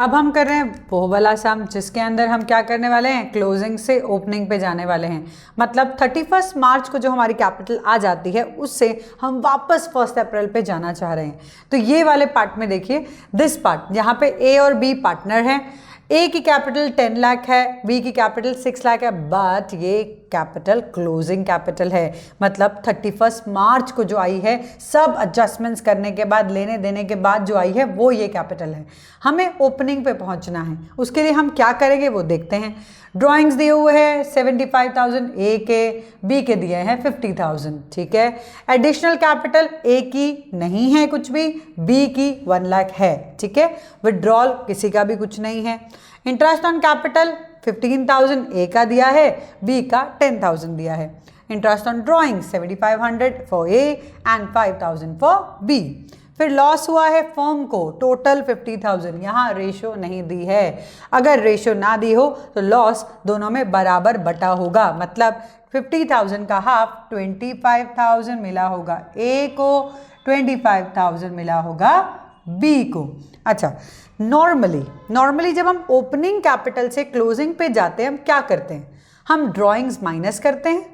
अब हम कर रहे हैं वो वाला सम जिसके अंदर हम क्या करने वाले हैं, क्लोजिंग से ओपनिंग पे जाने वाले हैं। मतलब 31 मार्च को जो हमारी कैपिटल आ जाती है उससे हम वापस 1 अप्रैल पे जाना चाह रहे हैं। तो ये वाले पार्ट में देखिए, दिस पार्ट यहाँ पे ए और बी पार्टनर हैं। ए की कैपिटल 10 लाख है, बी की कैपिटल 6 लाख है, बट ये कैपिटल क्लोजिंग कैपिटल है। मतलब 31 मार्च को जो आई है, सब एडजस्टमेंट्स करने के बाद, लेने देने के बाद जो आई है वो ये कैपिटल है। हमें ओपनिंग पे पहुंचना है, उसके लिए हम क्या करेंगे वो देखते हैं। ड्राइंग्स दिए हुए हैं 75,000 ए के, बी के दिए हैं 50,000, ठीक है। एडिशनल कैपिटल ए की नहीं है कुछ भी, बी की 1 लाख है, ठीक है। विड्रॉल किसी का भी कुछ नहीं है। इंटरेस्ट ऑन कैपिटल 15,000 ए का दिया है, बी का 10,000 दिया है। Interest on drawing 7,500 for A and 5,000 for B. फिर लॉस हुआ है फर्म को टोटल 50,000, यहाँ रेशो नहीं दी है। अगर रेशो ना दी हो तो लॉस दोनों में बराबर बटा होगा। मतलब 50,000 का हाफ 25,000 मिला होगा ए को, 25,000 मिला होगा बी को। अच्छा, नॉर्मली जब हम ओपनिंग कैपिटल से क्लोजिंग पे जाते हैं हम क्या करते हैं, हम ड्राइंग्स माइनस करते हैं,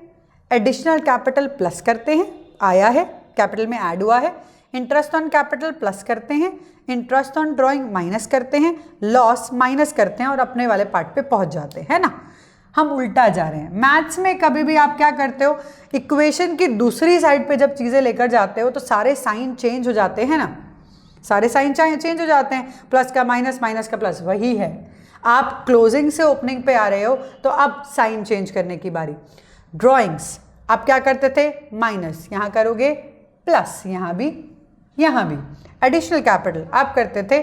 एडिशनल कैपिटल प्लस करते हैं, आया है कैपिटल में ऐड हुआ है, इंटरेस्ट ऑन कैपिटल प्लस करते हैं, इंटरेस्ट ऑन ड्राइंग माइनस करते हैं, लॉस माइनस करते हैं और अपने वाले पार्ट पे पहुंच जाते हैं, है ना। हम उल्टा जा रहे हैं। मैथ्स में कभी भी आप क्या करते हो, इक्वेशन की दूसरी साइड पे जब चीज़ें लेकर जाते हो तो सारे साइन चेंज हो जाते हैं ना, सारे साइन चेंज हो जाते हैं। प्लस का माइनस, माइनस का प्लस, वही है। आप क्लोजिंग से ओपनिंग पे आ रहे हो तो अब साइन चेंज करने की बारी। ड्राइंग्स आप क्या करते थे, माइनस, यहाँ करोगे प्लस, यहाँ भी यहाँ भी। एडिशनल कैपिटल आप करते थे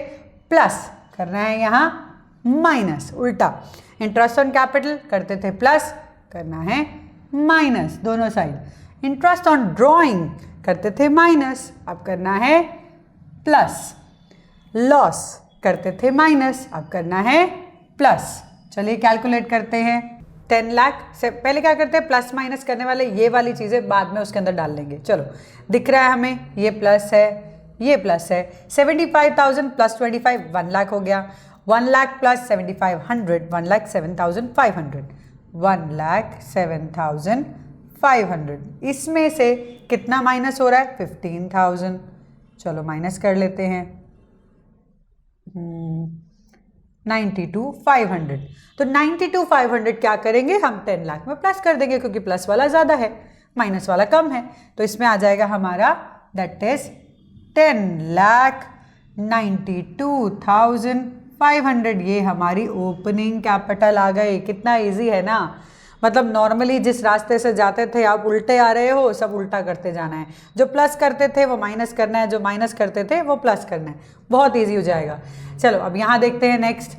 प्लस, करना है यहाँ माइनस, उल्टा। इंटरेस्ट ऑन कैपिटल करते थे प्लस, करना है माइनस, दोनों साइड। इंटरेस्ट ऑन ड्राइंग करते थे माइनस, अब करना है प्लस। लॉस करते थे माइनस, अब करना है प्लस। चलिए कैलकुलेट करते हैं। 10 लाख से पहले क्या करते हैं, प्लस माइनस करने वाले, ये वाली चीज़ें बाद में उसके अंदर डाल लेंगे। चलो, दिख रहा है हमें, ये प्लस है, ये प्लस है। 75,000 प्लस 25 1 लाख हो गया। 1 लाख प्लस 7,500 1,07,500, 1,07,500। इसमें से कितना माइनस हो रहा है, 15,000। चलो माइनस कर लेते हैं, 92,500। तो 92,500 क्या करेंगे हम, 10 लाख में प्लस कर देंगे क्योंकि प्लस वाला ज़्यादा है, माइनस वाला कम है। तो इसमें आ जाएगा हमारा, दैट इज 10,92,500। ये हमारी ओपनिंग कैपिटल आ गई। कितना इजी है ना। मतलब नॉर्मली जिस रास्ते से जाते थे आप उल्टे आ रहे हो, सब उल्टा करते जाना है। जो प्लस करते थे वो माइनस करना है, जो माइनस करते थे वो प्लस करना है। बहुत इजी हो जाएगा। चलो अब यहाँ देखते हैं नेक्स्ट।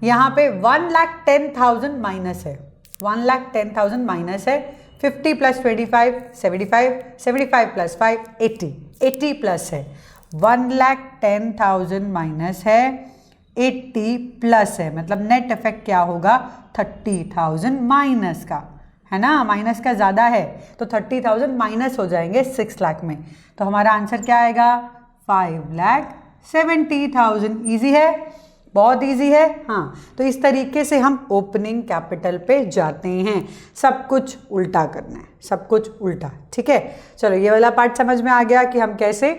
यहाँ पे 1,10,000 माइनस है, 1,10,000 माइनस है। 50 प्लस 25 75, 75 प्लस 5 80, 80 प्लस है। 1,10,000 माइनस है, 80 प्लस है। मतलब नेट इफेक्ट क्या होगा, 30,000 माइनस का, है ना। माइनस का ज़्यादा है तो 30,000 माइनस हो जाएंगे 6 लाख में। तो हमारा आंसर क्या आएगा, 5,70,000। ईजी है, बहुत इजी है। हाँ, तो इस तरीके से हम ओपनिंग कैपिटल पे जाते हैं। सब कुछ उल्टा करना है, सब कुछ उल्टा, ठीक है। चलो ये वाला पार्ट समझ में आ गया कि हम कैसे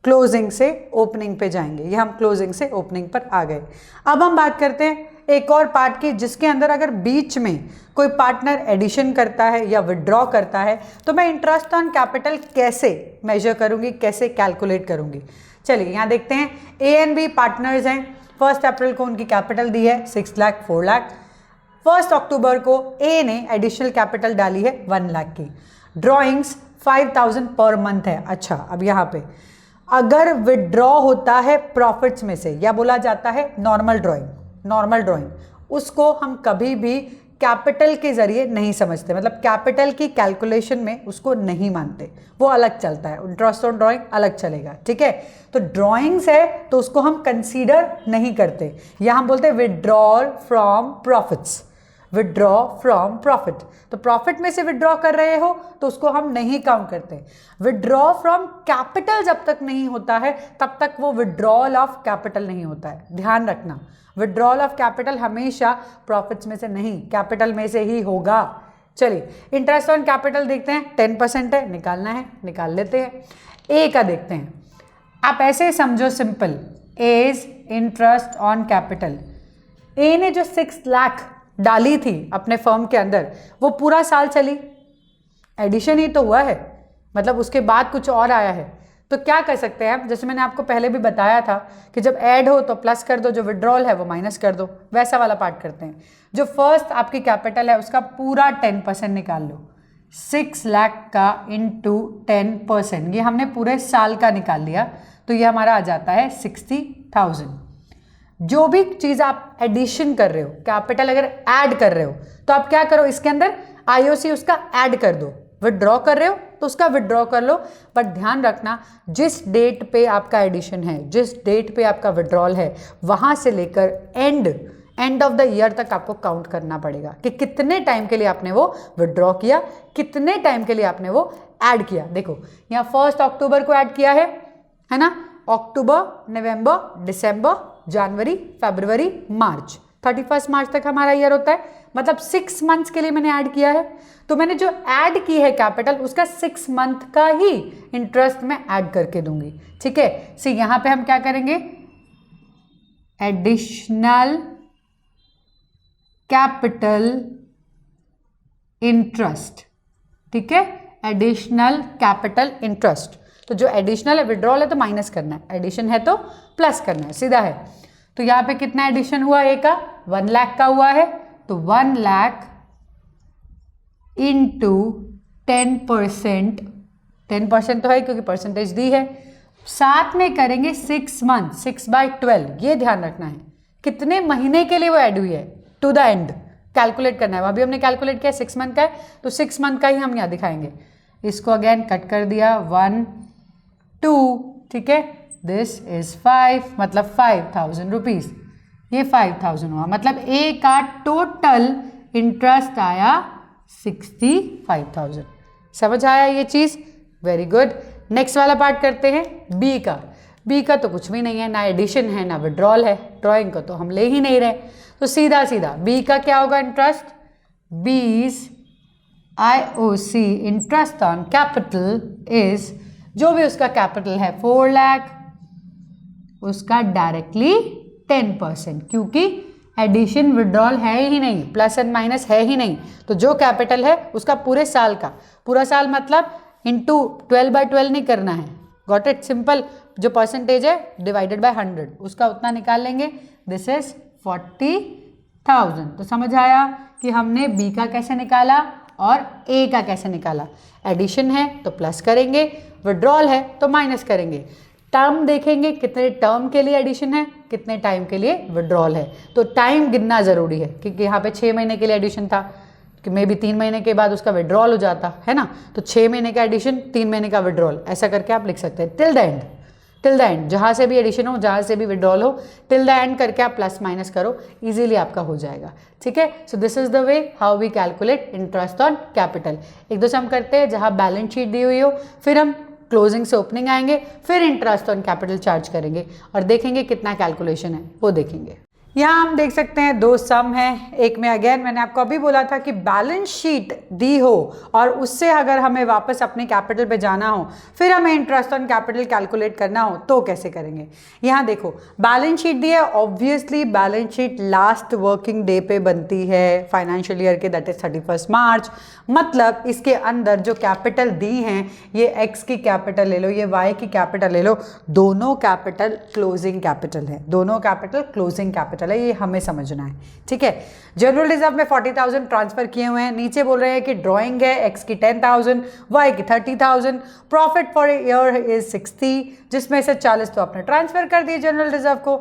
क्लोजिंग से ओपनिंग पे जाएंगे। ये हम क्लोजिंग से ओपनिंग पर आ गए। अब हम बात करते हैं एक और पार्ट की, जिसके अंदर अगर बीच में कोई पार्टनर एडिशन करता है या विड्रॉ करता है तो मैं इंटरेस्ट ऑन कैपिटल कैसे मेजर करूंगी, कैसे कैलकुलेट करूंगी। चलिए यहाँ देखते हैं। ए एंड बी पार्टनर्स हैं। 1 अप्रैल को उनकी कैपिटल दी है 6 लाख 4 लाख। 1 अक्टूबर को ए ने एडिशनल कैपिटल डाली है 1 लाख की। ड्रॉइंग्स 5,000 पर मंथ है। अच्छा, अब यहाँ पे अगर विड्रॉ होता है प्रॉफिट्स में से, या बोला जाता है नॉर्मल ड्राइंग, उसको हम कभी भी कैपिटल के जरिए नहीं समझते। मतलब कैपिटल की कैलकुलेशन में उसको नहीं मानते, वो अलग चलता है। इंटरेस्ट ऑन ड्राइंग अलग चलेगा, ठीक है। तो ड्राइंग्स है तो उसको हम कंसीडर नहीं करते, या हम बोलते हैं withdrawal from profits. Withdraw from profit, तो प्रॉफिट में से विड्रॉ कर रहे हो तो उसको हम नहीं काउंट करते। विड्रॉ फ्रॉम कैपिटल जब तक नहीं होता है तब तक वो विड्रॉल ऑफ कैपिटल नहीं होता है, ध्यान रखना। विड्रॉल ऑफ कैपिटल हमेशा प्रॉफिट्स में से नहीं, कैपिटल में से ही होगा। चलिए इंटरेस्ट ऑन कैपिटल देखते हैं, 10% है, निकालना है, निकाल लेते हैं। ए का देखते हैं, आप ऐसे समझो simple, as interest on capital. A ने जो 6 लाख डाली थी अपने फर्म के अंदर वो पूरा साल चली, एडिशन ही तो हुआ है, मतलब उसके बाद कुछ और आया है। तो क्या कर सकते हैं हम, जैसे मैंने आपको पहले भी बताया था कि जब ऐड हो तो प्लस कर दो, जो विड्रॉल है वो माइनस कर दो, वैसा वाला पार्ट करते हैं। जो फर्स्ट आपकी कैपिटल है उसका पूरा 10% निकाल लो, 6 लाख का इंटू 10%, ये हमने पूरे साल का निकाल लिया, तो ये हमारा आ जाता है 60,000। जो भी चीज़ आप एडिशन कर रहे हो, कैपिटल अगर ऐड कर रहे हो तो आप क्या करो, इसके अंदर आईओसी उसका ऐड कर दो। विड्रॉ कर रहे हो तो उसका विड्रॉ कर लो, बट ध्यान रखना जिस डेट पे आपका एडिशन है, जिस डेट पे आपका विड्रॉल है, वहां से लेकर एंड ऑफ द ईयर तक आपको काउंट करना पड़ेगा कि कितने टाइम के लिए आपने वो विड्रॉ किया, कितने टाइम के लिए आपने वो ऐड किया। देखो यहाँ 1 अक्टूबर को ऐड किया है ना, अक्टूबर, नवंबर, दिसंबर, जनवरी, फरवरी, मार्च, 31 मार्च तक हमारा ईयर होता है, मतलब 6 मंथ्स के लिए मैंने ऐड किया है। तो मैंने जो ऐड की है कैपिटल उसका 6 मंथ का ही इंटरेस्ट मैं ऐड करके दूंगी, ठीक है। सो यहां पे हम क्या करेंगे, एडिशनल कैपिटल इंटरेस्ट, ठीक है, एडिशनल कैपिटल इंटरेस्ट। तो जो एडिशनल है, विड्रॉल है तो माइनस करना है, एडिशन है तो प्लस करना है, सीधा है। तो यहाँ पे कितना एडिशन हुआ, ए का 1 लाख का हुआ है, तो 1 लाख इंटू 10%, 10% तो है क्योंकि परसेंटेज दी है, साथ में करेंगे 6 मंथ, 6/12, ये ध्यान रखना है कितने महीने के लिए वो ऐड हुई है, टू द एंड कैलकुलेट करना है। अभी हमने कैलकुलेट किया 6 मंथ का है, तो 6 मंथ का ही हम यहाँ दिखाएंगे। इसको अगेन कट कर दिया, 1 2, ठीक है, दिस इज 5, मतलब 5,000 रुपीज़, ये 5,000 हुआ, मतलब ए का टोटल इंटरेस्ट आया 65,000। समझ आया ये चीज़, वेरी गुड। नेक्स्ट वाला पार्ट करते हैं बी का। बी का तो कुछ भी नहीं है, ना एडिशन है ना विड्रॉल है, ड्राइंग को तो हम ले ही नहीं रहे, तो सीधा सीधा बी का क्या होगा इंटरेस्ट, बीज IOC interest on capital is, जो भी उसका कैपिटल है 4 लाख, उसका डायरेक्टली 10%, क्योंकि एडिशन विड्रॉल है ही नहीं, प्लस एंड माइनस है ही नहीं, तो जो कैपिटल है उसका पूरे साल का, पूरा साल मतलब इंटू 12/12 नहीं करना है, गॉट इट, सिंपल, जो परसेंटेज है डिवाइडेड बाय 100, उसका उतना निकाल लेंगे, दिस इज 40,000। तो समझ आया कि हमने बी का कैसे निकाला और ए का कैसे निकाला। एडिशन है तो प्लस करेंगे, विड्रॉल है तो माइनस करेंगे, टर्म देखेंगे कितने टर्म के लिए एडिशन है, कितने टाइम के लिए विड्रॉल है। तो टाइम गिनना ज़रूरी है, क्योंकि यहाँ पे 6 महीने के लिए एडिशन था, कि मे बी 3 महीने के बाद उसका विड्रॉल हो जाता है ना, तो 6 महीने का एडिशन, 3 महीने का विड्रॉल, ऐसा करके आप लिख सकते हैं। टिल द एंड जहाँ से भी एडिशन हो, जहाँ से भी विड्रॉल हो, टिल द एंड करके आप प्लस माइनस करो, इजीली आपका हो जाएगा, ठीक है। So this is the way how we calculate interest on capital. एक दो से हम करते हैं जहाँ बैलेंस शीट दी हुई हो, फिर हम क्लोजिंग से ओपनिंग आएंगे, फिर इंटरेस्ट ऑन कैपिटल चार्ज करेंगे और देखेंगे कितना कैलकुलेशन है वो देखेंगे। यहाँ हम देख सकते हैं 2 सम हैं, एक में अगेन मैंने आपको अभी बोला था कि बैलेंस शीट दी हो और उससे अगर हमें वापस अपने कैपिटल पे जाना हो, फिर हमें इंटरेस्ट ऑन कैपिटल कैलकुलेट करना हो तो कैसे करेंगे। यहाँ देखो बैलेंस शीट दी है, obviously balance sheet last working day पे बनती है फाइनेंशियल ईयर के, दैट इज 31 मार्च, मतलब इसके अंदर जो कैपिटल दी हैं, ये एक्स की कैपिटल ले लो, ये वाई की कैपिटल ले लो, दोनों कैपिटल क्लोजिंग कैपिटल है, दोनों कैपिटल क्लोजिंग कैपिटल है, ये हमें समझना है, ठीक है। जनरल रिजर्व में 40,000 ट्रांसफर किए हुए हैं, नीचे बोल रहे हैं कि ड्राइंग है एक्स की 10,000, वाई की 30,000, प्रॉफिट फॉर ईयर इज 60, जिसमें से 40 तो आपने ट्रांसफर कर दिए जनरल रिजर्व को,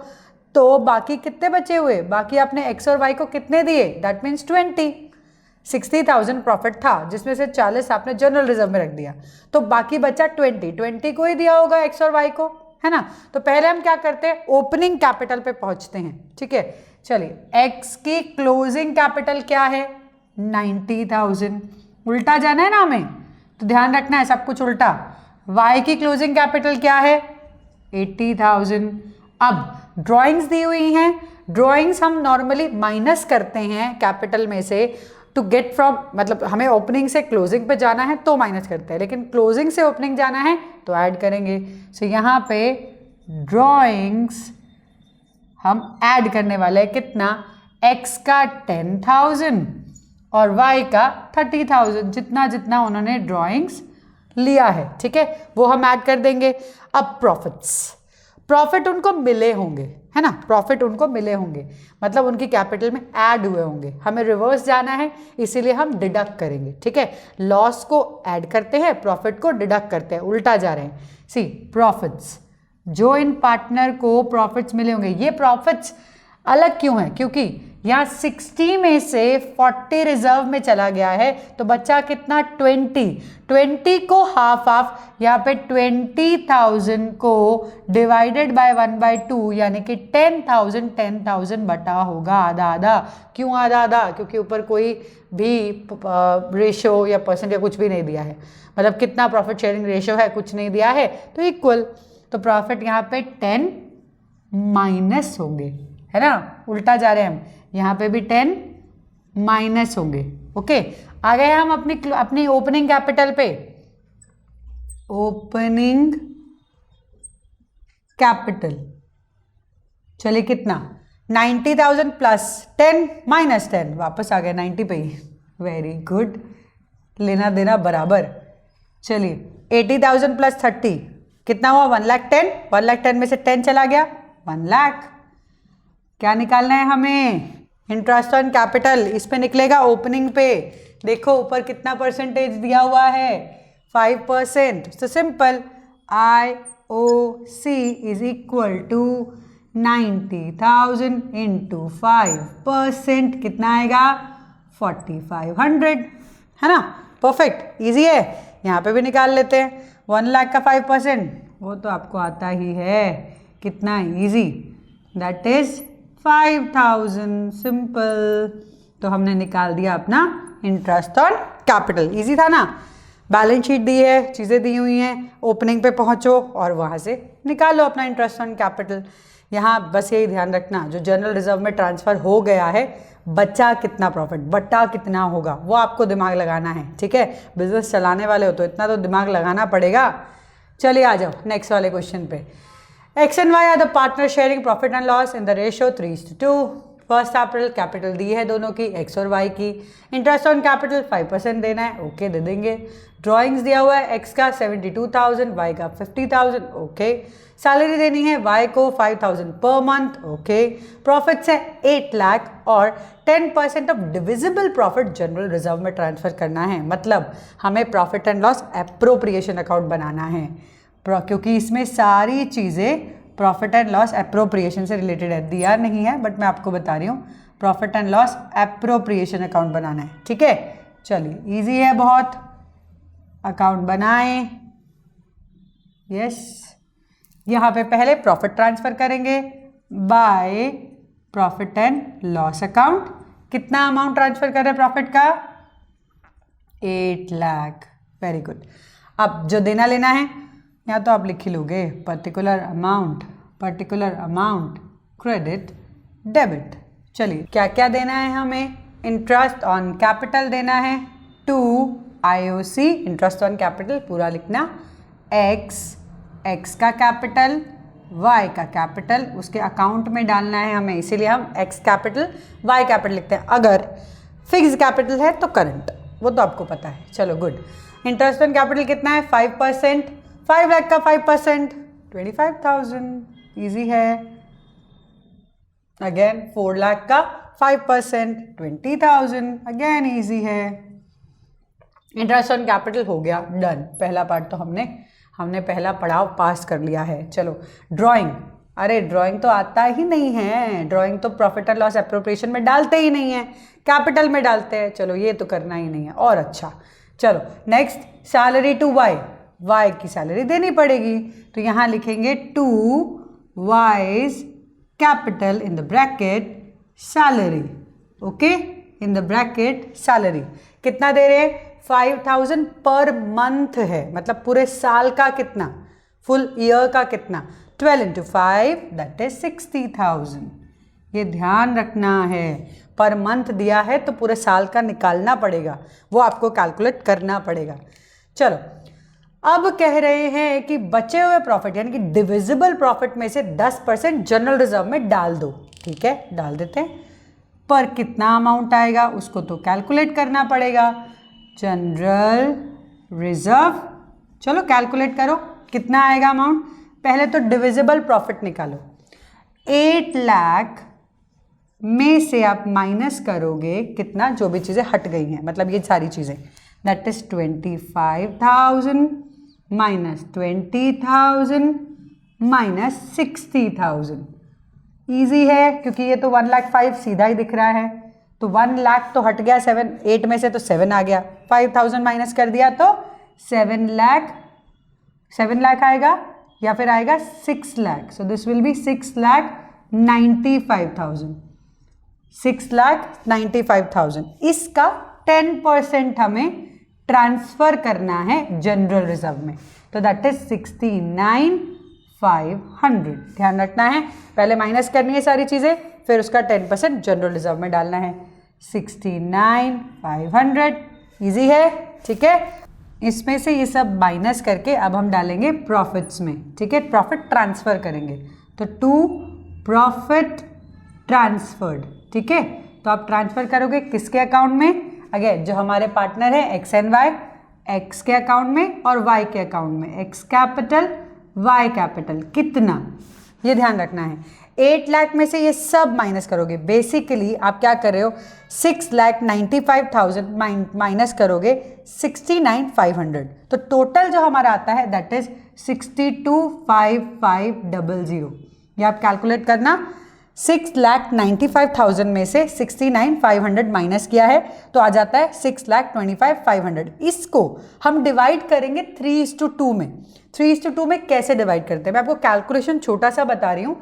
तो बाकी कितने बचे हुए, बाकी आपने एक्स और वाई को कितने दिए, दैट मीन्स 20, 60,000 प्रॉफिट था जिसमें से 40 आपने जनरल रिजर्व में रख दिया, तो बाकी बचा 20 को ही दिया होगा एक्स और वाई को, है ना। तो पहले हम क्या करते हैं, ओपनिंग कैपिटल पे पहुंचते हैं, ठीक है। चलिए x की क्लोजिंग कैपिटल क्या है 90,000, उल्टा जाना है ना हमें, तो ध्यान रखना है सब कुछ उल्टा। y की क्लोजिंग कैपिटल क्या है 80,000। अब ड्राइंग्स दी हुई हैं, ड्राइंग्स हम नॉर्मली माइनस करते हैं कैपिटल में से टू गेट फ्रॉम, मतलब हमें ओपनिंग से क्लोजिंग पे जाना है तो माइनस करते हैं, लेकिन क्लोजिंग से ओपनिंग जाना है तो ऐड करेंगे। सो यहाँ पे ड्राइंग्स हम ऐड करने वाले हैं कितना, x का 10,000 और y का 30,000, जितना जितना उन्होंने ड्राइंग्स लिया है, ठीक है, वो हम ऐड कर देंगे। अब प्रॉफिट उनको मिले होंगे, है ना, प्रॉफिट उनको मिले होंगे, मतलब उनकी कैपिटल में ऐड हुए होंगे। हमें रिवर्स जाना है इसीलिए हम डिडक्ट करेंगे, ठीक है, लॉस को ऐड करते हैं, प्रॉफिट को डिडक्ट करते हैं, उल्टा जा रहे हैं। सी प्रॉफिट्स, जो इन पार्टनर को प्रॉफिट्स मिले होंगे, ये प्रॉफिट्स अलग क्यों है, क्योंकि यहाँ 60 में से 40 रिजर्व में चला गया है, तो बच्चा कितना 20 को हाफ हाफ, यहाँ पे 20,000 को डिवाइडेड बाय 1/2, यानी कि 10,000 बटा होगा आधा आधा। क्यों आधा आधा, क्योंकि ऊपर कोई भी रेशो या परसेंट या कुछ भी नहीं दिया है, मतलब कितना प्रॉफिट शेयरिंग रेशो है कुछ नहीं दिया है, तो इक्वल, तो प्रॉफिट यहाँ पे 10 माइनस होंगे, है ना, उल्टा जा रहे हैं हम, यहाँ पे भी 10 माइनस होंगे। ओके, आ गए हम अपनी ओपनिंग कैपिटल पे। ओपनिंग कैपिटल, चलिए कितना 90,000 प्लस 10 माइनस 10, वापस आ गए 90 पे ही, वेरी गुड, लेना देना बराबर। चलिए 80,000 प्लस 30 कितना हुआ 1,10,000, 1,10,000 में से 10 चला गया 1,00,000। क्या निकालना है हमें, इंटरेस्ट ऑन कैपिटल, इस पे निकलेगा ओपनिंग पे, देखो ऊपर कितना परसेंटेज दिया हुआ है 5%, तो simple IOC is equal to 90,000 into 5%, कितना आएगा 4,500, है ना, परफेक्ट, इजी है। यहाँ पे भी निकाल लेते हैं 1,00,000 का 5%, वो तो आपको आता ही है, कितना इजी, दैट इज 5,000, सिंपल। तो हमने निकाल दिया अपना इंटरेस्ट ऑन कैपिटल, इजी था ना, बैलेंस शीट दी है, चीज़ें दी हुई हैं, ओपनिंग पे पहुंचो और वहाँ से निकालो अपना इंटरेस्ट ऑन कैपिटल। यहाँ बस यही ध्यान रखना, जो जनरल रिजर्व में ट्रांसफ़र हो गया है, बच्चा कितना प्रॉफिट, बट्टा कितना होगा, वो आपको दिमाग लगाना है, ठीक है, बिजनेस चलाने वाले हो तो इतना तो दिमाग लगाना पड़ेगा। चलिए आ जाओ नेक्स्ट वाले क्वेश्चन पे। X and Y are the partner sharing profit and loss in the ratio 3:2। First April capital दी है दोनों की, X और Y की, इंटरेस्ट ऑन कैपिटल 5% देना है, ओके दे देंगे। ड्राइंग्स दिया हुआ है, X का 72,000, Y का 50,000, ओके। सैलरी देनी है Y को 5,000 पर मंथ, ओके। प्रॉफिट्स है 8 लाख और 10% of divisible profit general reserve में ट्रांसफर करना है, मतलब हमें profit and loss appropriation account बनाना है, क्योंकि इसमें सारी चीज़ें प्रॉफिट एंड लॉस एप्रोप्रिएशन से रिलेटेड है, दिया नहीं है बट मैं आपको बता रही हूँ, profit and loss appropriation account बनाना है, ठीक है। चलिए इजी है बहुत, अकाउंट बनाएं, यस। यहाँ पे पहले प्रॉफिट ट्रांसफर करेंगे by profit and loss account, कितना अमाउंट ट्रांसफर कर रहे हैं प्रॉफिट का 8 लाख, वेरी गुड। अब जो देना लेना है या तो आप लिख ही लोगे, पर्टिकुलर अमाउंट क्रेडिट डेबिट। चलिए क्या क्या देना है हमें, इंटरेस्ट ऑन कैपिटल देना है to IOC, interest on capital पूरा लिखना, एक्स का कैपिटल, Y का कैपिटल उसके अकाउंट में डालना है हमें, इसीलिए हम X कैपिटल Y कैपिटल लिखते हैं। अगर फिक्स कैपिटल है तो करंट, वो तो आपको पता है। चलो गुड, इंटरेस्ट ऑन कैपिटल कितना है 5%, 5 लाख का 5% 25,000, इजी है। अगेन 4 लाख का 5% 20,000, अगेन इजी है। इंटरेस्ट ऑन कैपिटल हो गया, डन। पहला पार्ट तो हमने पहला पड़ाव पास कर लिया है। चलो ड्राइंग, अरे ड्राइंग तो आता ही नहीं है, ड्राइंग तो प्रॉफिट एंड लॉस एप्रोप्रिएशन में डालते ही नहीं है, कैपिटल में डालते हैं। चलो ये तो करना ही नहीं है, और अच्छा। चलो नेक्स्ट, सैलरी टू वाई की सैलरी देनी पड़ेगी, तो यहाँ लिखेंगे to Y's capital in the bracket salary, okay, in the bracket salary. कितना दे रहे हैं? 5000 पर मंथ है, मतलब पूरे साल का कितना, फुल ईयर का कितना, 12 into 5 दैट इज 60,000। ये ध्यान रखना है, पर मंथ दिया है तो पूरे साल का निकालना पड़ेगा, वो आपको कैलकुलेट करना पड़ेगा। चलो, अब कह रहे हैं कि बचे हुए प्रॉफिट यानी कि डिविजिबल प्रॉफिट में से 10% जनरल रिजर्व में डाल दो। ठीक है, डाल देते हैं, पर कितना अमाउंट आएगा उसको तो कैलकुलेट करना पड़ेगा। जनरल रिजर्व, चलो कैलकुलेट करो कितना आएगा अमाउंट। पहले तो डिविजिबल प्रॉफिट निकालो। 8 लाख में से आप माइनस करोगे कितना, जो भी चीज़ें हट गई हैं, मतलब ये सारी चीज़ें, that is 25,000 minus 20,000 minus 60,000। Easy है क्योंकि ये तो 1,05,000 सीधा ही दिख रहा है, तो 1 लाख तो हट गया, 8 में से तो 7 आ गया, 5,000 माइनस कर दिया तो 7 लाख आएगा, या फिर आएगा 6 lakh. So this will be 6,95,000, 6,95,000। इसका 10% हमें ट्रांसफर करना है जनरल रिजर्व में, तो दैट इज 69,500। ध्यान रखना है, पहले माइनस करनी है सारी चीजें, फिर उसका 10% जनरल रिजर्व में डालना है। 69,500 इजी है, ठीक है। इसमें से ये सब माइनस करके अब हम डालेंगे प्रॉफिट्स में, ठीक है, प्रॉफिट ट्रांसफर करेंगे, तो टू प्रॉफिट ट्रांसफर्ड, ठीक है। तो आप ट्रांसफर करोगे किसके अकाउंट में? अगेन जो हमारे पार्टनर है एक्स एंड वाई, एक्स के अकाउंट में और वाई के अकाउंट में, एक्स कैपिटल वाई कैपिटल, कितना, ये ध्यान रखना है। 8 लाख में से ये सब माइनस करोगे, बेसिकली आप क्या कर रहे हो, 6,95,000 माइनस करोगे 69,500, तो टोटल जो हमारा आता है दैट इज 62,5500। ये आप कैलकुलेट करना, 6,95,000 में से 69,500 माइनस किया है तो आ जाता है 6,25,500। इसको हम डिवाइड करेंगे 3:2 में। 3:2 में कैसे डिवाइड करते हैं, मैं आपको कैलकुलेशन छोटा सा बता रही हूँ।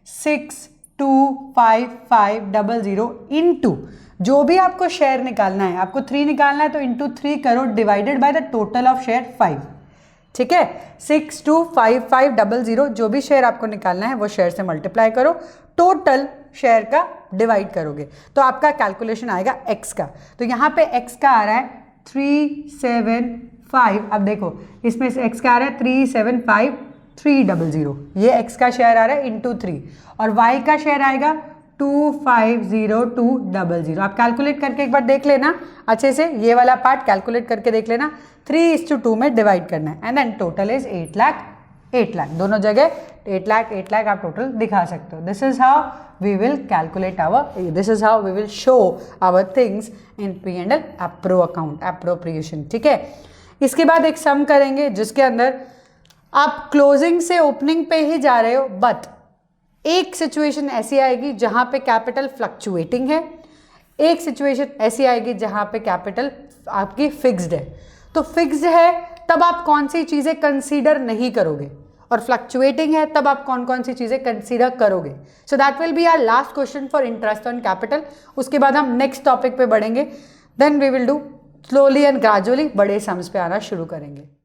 62,5500 इंटू जो भी आपको शेयर निकालना है, आपको 3 निकालना है तो इंटू 3 करो, divided by the total of share 5, ठीक है। 62,5500 जो भी शेयर आपको निकालना है वो शेयर से मल्टीप्लाई करो, टोटल शेयर का डिवाइड करोगे तो आपका कैलकुलेशन आएगा एक्स का। तो यहाँ पे एक्स का आ रहा है 375। अब देखो इसमें से एक्स का आ रहा है 375,300, ये एक्स का शेयर आ रहा है इंटू 3, और वाई का शेयर आएगा 250,200। आप कैलकुलेट करके एक बार देख लेना अच्छे से, ये वाला पार्ट कैलकुलेट करके देख लेना। 3:2 में डिवाइड करना है and then total is 8 lakh. दोनों जगह 8 लाख आप टोटल दिखा सकते हो। This is how we will calculate this is how we will show our things in P&L appro account, appropriation, ठीक है। इसके बाद एक सम करेंगे जिसके अंदर आप क्लोजिंग से ओपनिंग पे ही जा रहे हो, बट एक सिचुएशन ऐसी आएगी जहां पे कैपिटल फ्लक्चुएटिंग है, एक सिचुएशन ऐसी आएगी जहां पे कैपिटल आपकी फिक्स्ड है। तो फिक्स्ड है तब आप कौन सी चीज़ें कंसीडर नहीं करोगे, और फ्लक्चुएटिंग है तब आप कौन कौन सी चीज़ें कंसीडर करोगे। So that will be our last question for interest on capital. उसके बाद हम नेक्स्ट टॉपिक पे बढ़ेंगे, then we will do slowly and gradually बड़े सम्स पे आना शुरू करेंगे।